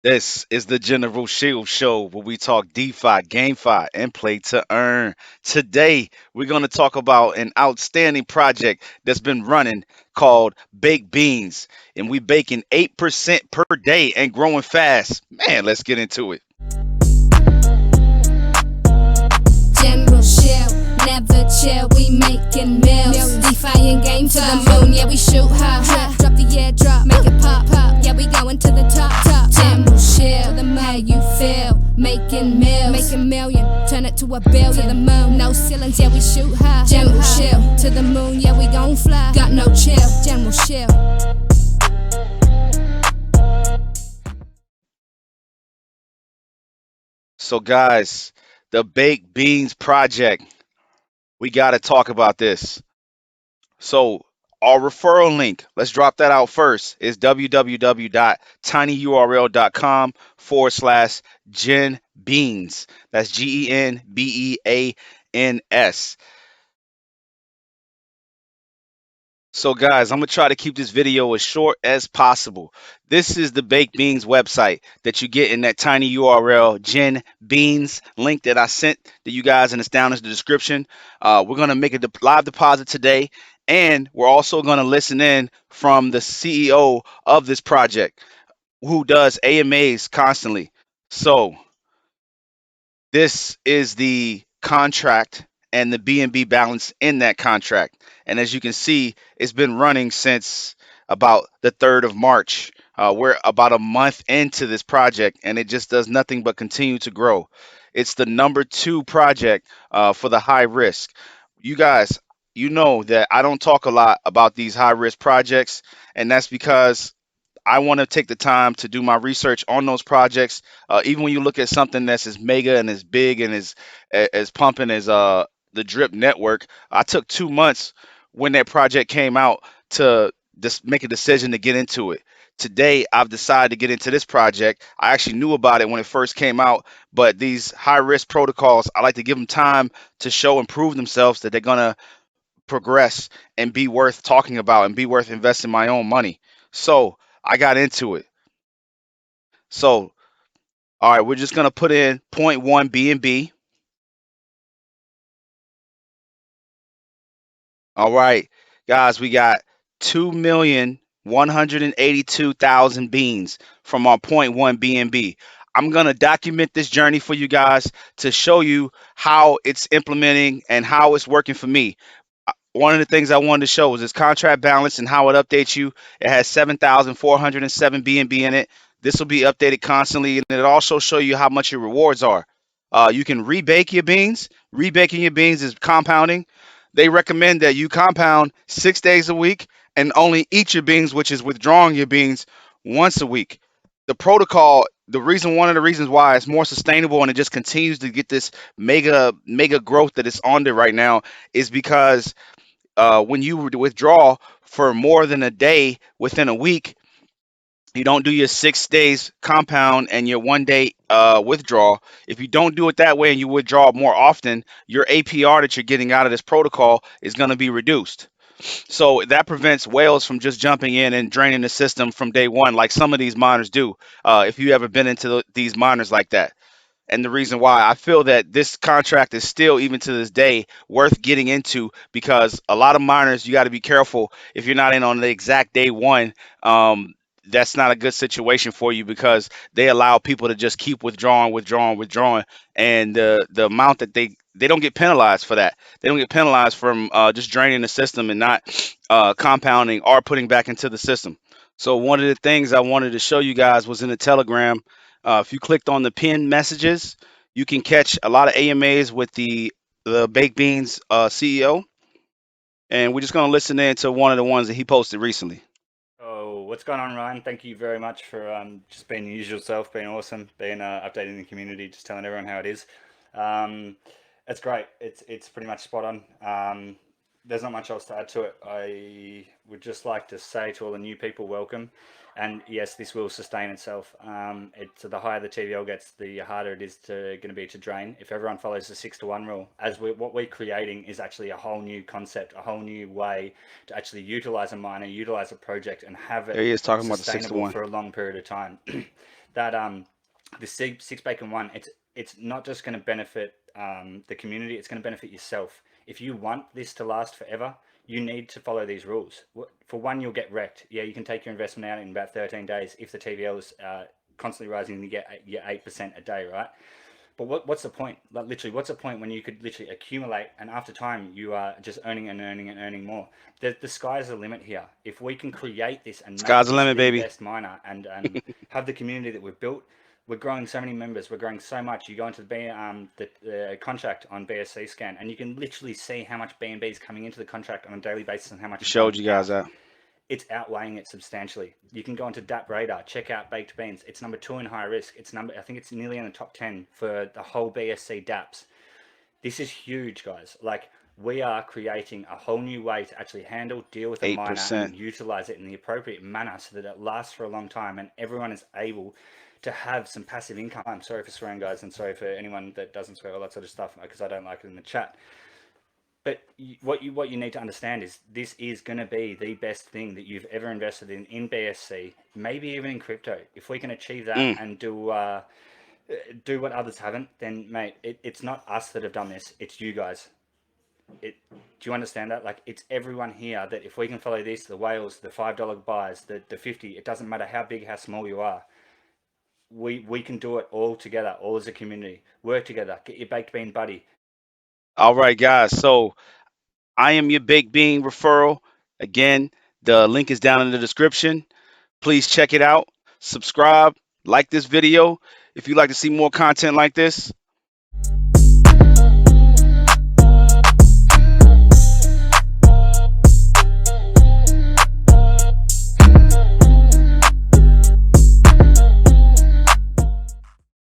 This is the General Shill Show where we talk DeFi, GameFi, and play to earn. Today, we're going to talk about an outstanding project that's been running called Baked Beans. And we baking 8% per day and growing fast. Man, let's get into it. General Shill, never chill, we making mills. DeFi and game to the moon, yeah we shoot her. Drop the airdrop, make it pop pop, yeah we going to the top. General Shill, how you feel? Making mills, make a million, turn it to a billion. To the moon, no ceilings, yeah we shoot her. General Shill, to the moon, yeah we gon' fly. Got no chill, General Shill. So, guys, the Baked Beans project, we got to talk about this. So our referral link, let's drop that out first, is www.tinyurl.com/genbeans. That's GenBeans. So guys, I'm gonna try to keep this video as short as possible. This is the Baked Beans website that you get in that tiny URL, Gen Beans link that I sent to you guys, and it's down in the description. We're gonna make a live deposit today, and we're also gonna listen in from the CEO of this project, who does AMAs constantly. So this is the contract and the BNB balance in that contract. And as you can see, it's been running since about the 3rd of March. We're about a month into this project, and it just does nothing but continue to grow. It's the number 2 project for the high risk. You guys, you know that I don't talk a lot about these high risk projects, and that's because I want to take the time to do my research on those projects. Even when you look at something that's as mega and as big and as pumping as the Drip network, I took 2 months when that project came out to just make a decision to get into it. Today, I've decided to get into this project. I actually knew about it when it first came out, but these high risk protocols, I like to give them time to show and prove themselves that they're gonna progress and be worth talking about and be worth investing my own money. So I got into it. So, all right, we're just gonna put in point one BNB. All right, guys, we got 2,182,000 beans from our point one BNB. I'm gonna document this journey for you guys to show you how it's implementing and how it's working for me. One of the things I wanted to show was this contract balance and how it updates you. It has 7,407 BNB in it. This will be updated constantly, and it also show you how much your rewards are. You can rebake your beans. Rebaking your beans is compounding. They recommend that you compound 6 days a week and only eat your beans, which is withdrawing your beans once a week. The protocol, one of the reasons why it's more sustainable and it just continues to get this mega growth that it's on there right now is because when you withdraw for more than a day within a week, you don't do your 6 days compound and your 1 day withdrawal. If you don't do it that way and you withdraw more often, your APR that you're getting out of this protocol is going to be reduced. So that prevents whales from just jumping in and draining the system from day one, like some of these miners do. If you ever been into these miners like that. And the reason why I feel that this contract is still, even to this day, worth getting into, because a lot of miners, you got to be careful if you're not in on the exact day one. That's not a good situation for you because they allow people to just keep withdrawing, and the amount that they don't get penalized for that. They don't get penalized from just draining the system and not compounding or putting back into the system. So one of the things I wanted to show you guys was in the Telegram. If you clicked on the pinned messages, you can catch a lot of AMAs with the Baked Beans CEO, and we're just gonna listen in to one of the ones that he posted recently. Oh, what's going on, Ryan? Thank you very much for just being your usual self, being awesome, being updating the community, just telling everyone how it is. It's great. It's pretty much spot on. There's not much else to add to it. I would just like to say to all the new people, welcome. And yes, this will sustain itself. The higher the TVL gets, the harder it is going to be to drain. If everyone follows the 6-to-1 rule, what we're creating is actually a whole new concept, a whole new way to actually utilize a miner, utilize a project, and have There he it is talking about the six to sustainable one. for a long period of time. that the six bacon one, it's not just going to benefit the community, it's going to benefit yourself. If you want this to last forever, you need to follow these rules. For one, you'll get wrecked. Yeah, you can take your investment out in about 13 days if the TVL is constantly rising and you get your 8% a day, right? But what's the point? Like literally, what's the point when you could literally accumulate and after time you are just earning and earning and earning more? The sky's the limit here. If we can create this and make Sky's the this limit, the baby. best miner and have the community that we've built, we're growing so many members. We're growing so much. You go into the contract on BSC scan, and you can literally see how much BNB is coming into the contract on a daily basis and how much is Showed going you guys out. that. It's outweighing it substantially. You can go into DAP Radar, check out Baked Beans. It's number 2 in high risk. I think it's nearly in the top 10 for the whole BSC DApps. This is huge, guys. Like, we are creating a whole new way to actually handle, deal with a miner 8%. and utilize it in the appropriate manner so that it lasts for a long time and everyone is able to have some passive income. I'm sorry for swearing, guys, and sorry for anyone that doesn't swear, all that sort of stuff, because I don't like it in the chat. But what you need to understand is this is going to be the best thing that you've ever invested in BSC, maybe even in crypto. If we can achieve that Mm. and do what others haven't, then mate, it's not us that have done this. It's you guys. Do you understand that? Like, it's everyone here that if we can follow this, the whales, the $5 buys, the 50, it doesn't matter how big, how small you are. We can do it all together, all as a community. Work together. Get your baked bean buddy. All right, guys. So I am your baked bean referral. Again, the link is down in the description. Please check it out. Subscribe, like this video. If you'd like to see more content like this,